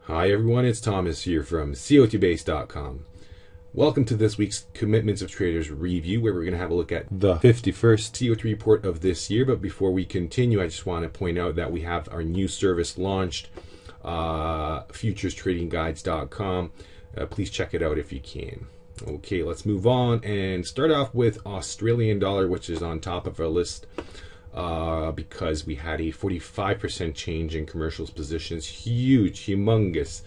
Hi everyone, it's Thomas here from COTBase.com. Welcome to this week's Commitments of Traders review, where we're going to have a look at the 51st COT report of this year. But before we continue, I just want to point out that we have our new service launched, futurestradingguides.com. Please check it out if you can. Okay, let's move on and start off with Australian dollar, which is on top of our list. Because we had a 45% change in commercials positions. Huge, humongous,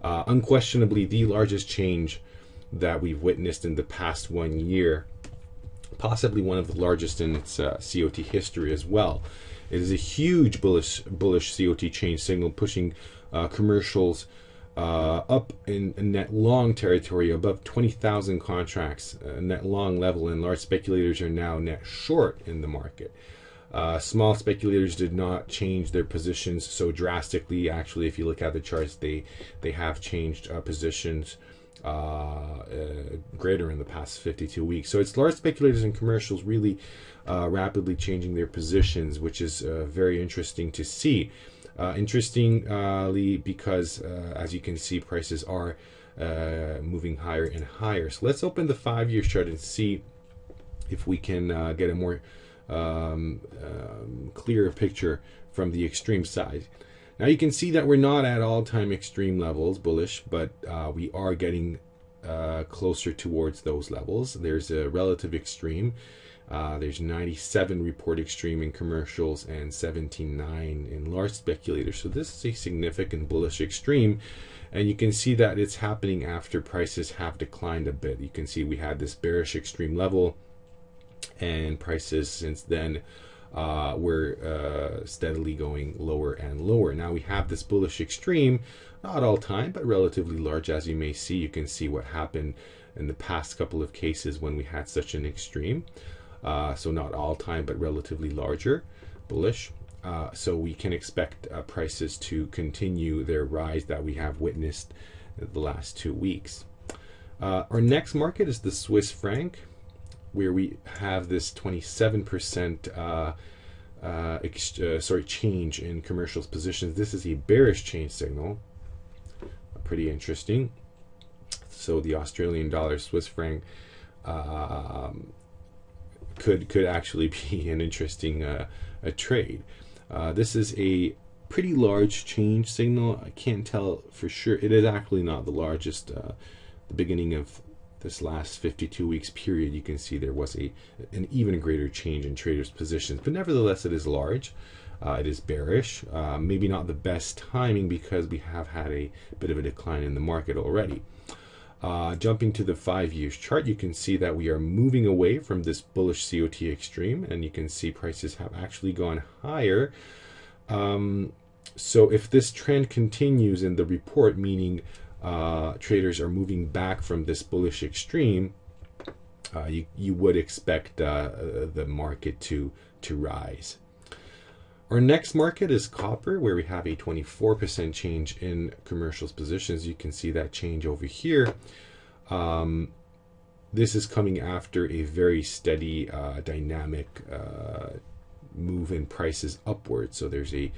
unquestionably the largest change that we've witnessed in the past 1 year, possibly one of the largest in its COT history as well. It is a huge bullish COT change signal, pushing commercials up in net long territory above 20,000 contracts, net long level, and large speculators are now net short in the market. Small speculators did not change their positions so drastically. Actually, if you look at the charts, they have changed positions greater in the past 52 weeks. So it's large speculators and commercials really rapidly changing their positions, which is very interesting to see. Interestingly, because as you can see, prices are moving higher and higher. So let's open the 5-year chart and see if we can get a more clearer picture from the extreme side. Now you can see that we're not at all-time extreme levels, bullish, but we are getting closer towards those levels. There's a relative extreme. There's 97 report extreme in commercials and 79 in large speculators. So this is a significant bullish extreme, and you can see that it's happening after prices have declined a bit. You can see we had this bearish extreme level, and prices since then were steadily going lower and lower. Now we have this bullish extreme, not all time, but relatively large. As you may see, you can see what happened in the past couple of cases when we had such an extreme. So not all time, but relatively larger, bullish. So we can expect prices to continue their rise that we have witnessed the last 2 weeks. Our next market is the Swiss franc, where we have this 27% change in commercials positions. This is a bearish change signal. Pretty interesting. So the Australian dollar, Swiss franc could actually be an interesting a trade. This is a pretty large change signal. I can't tell for sure. It is actually not the largest. The beginning of this last 52 weeks period, you can see there was an even greater change in traders' positions, but nevertheless it is large. It is bearish, maybe not the best timing because we have had a bit of a decline in the market already. Jumping to the 5-year chart, you can see that we are moving away from this bullish COT extreme, and you can see prices have actually gone higher. So if this trend continues in the report, meaning traders are moving back from this bullish extreme, you would expect the market to rise. Our next market is copper, where we have a 24% change in commercials positions. You can see that change over here. This is coming after a very steady, dynamic move in prices upwards. So there's a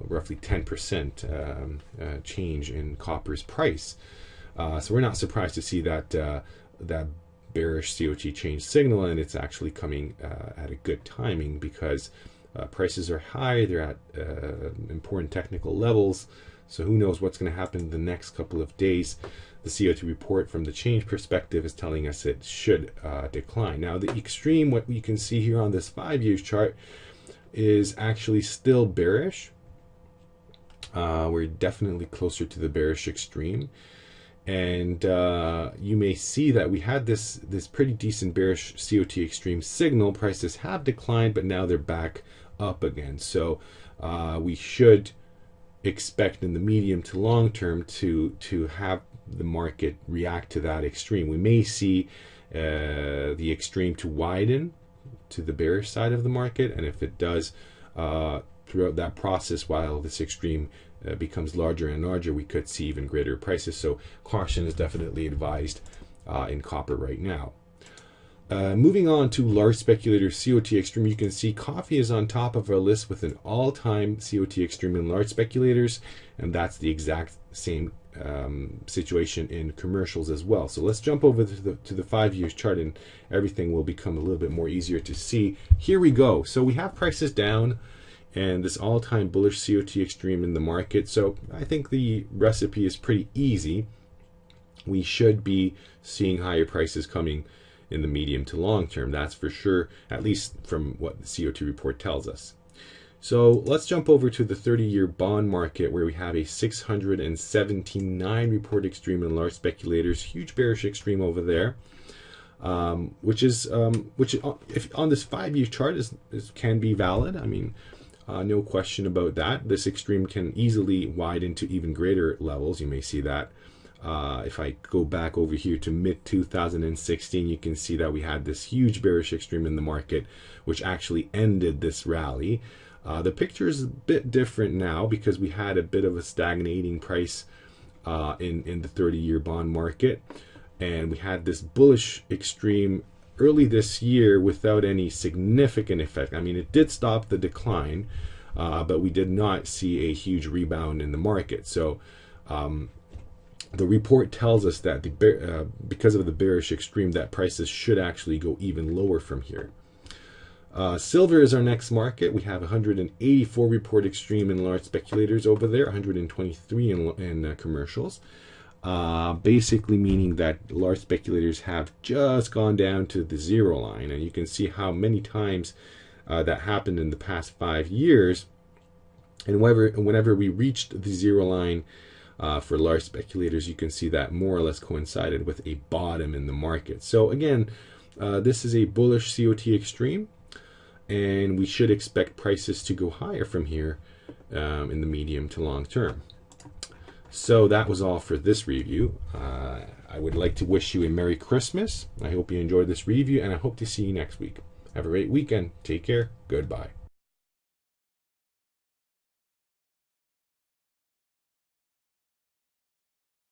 roughly 10% change in copper's price. So we're not surprised to see that that bearish COT change signal, and it's actually coming at a good timing because prices are high. They're at important technical levels. So who knows what's going to happen in the next couple of days. The COT report from the change perspective is telling us it should decline. Now the extreme, what we can see here on this 5-year chart, is actually still bearish. We're definitely closer to the bearish extreme, and you may see that we had this pretty decent bearish COT extreme signal. Prices have declined, but now they're back up again. So we should expect in the medium to long term to have the market react to that extreme. We may see the extreme to widen to the bearish side of the market, and if it does throughout that process, while this extreme becomes larger and larger, we could see even greater prices. So caution is definitely advised in copper right now. Moving on to large speculators, COT Extreme, you can see coffee is on top of our list with an all-time COT Extreme in large speculators, and that's the exact same situation in commercials as well. So let's jump over to the 5 years chart, and everything will become a little bit more easier to see. Here we go. So we have prices down and this all-time bullish COT Extreme in the market. So I think the recipe is pretty easy. We should be seeing higher prices coming in the medium to long term, that's for sure, at least from what the COT report tells us. So let's jump over to the 30-year bond market, where we have a 679 report extreme in large speculators, huge bearish extreme over there, which if on this 5-year chart can be valid. I mean, no question about that. This extreme can easily widen to even greater levels. You may see that. If I go back over here to mid-2016, you can see that we had this huge bearish extreme in the market, which actually ended this rally. The picture is a bit different now because we had a bit of a stagnating price in the 30-year bond market, and we had this bullish extreme early this year without any significant effect. I mean, it did stop the decline, but we did not see a huge rebound in the market. So the report tells us that because of the bearish extreme, that prices should actually go even lower from here. Silver is our next market. We have 184 report extreme in large speculators over there, 123 in commercials. Basically meaning that large speculators have just gone down to the zero line, and you can see how many times that happened in the past 5 years. And whenever we reached the zero line for large speculators, you can see that more or less coincided with a bottom in the market. So again, this is a bullish COT extreme, and we should expect prices to go higher from here in the medium to long term. So that was all for this review. I would like to wish you a Merry Christmas. I hope you enjoyed this review, and I hope to see you next week. Have a great weekend. Take care. Goodbye.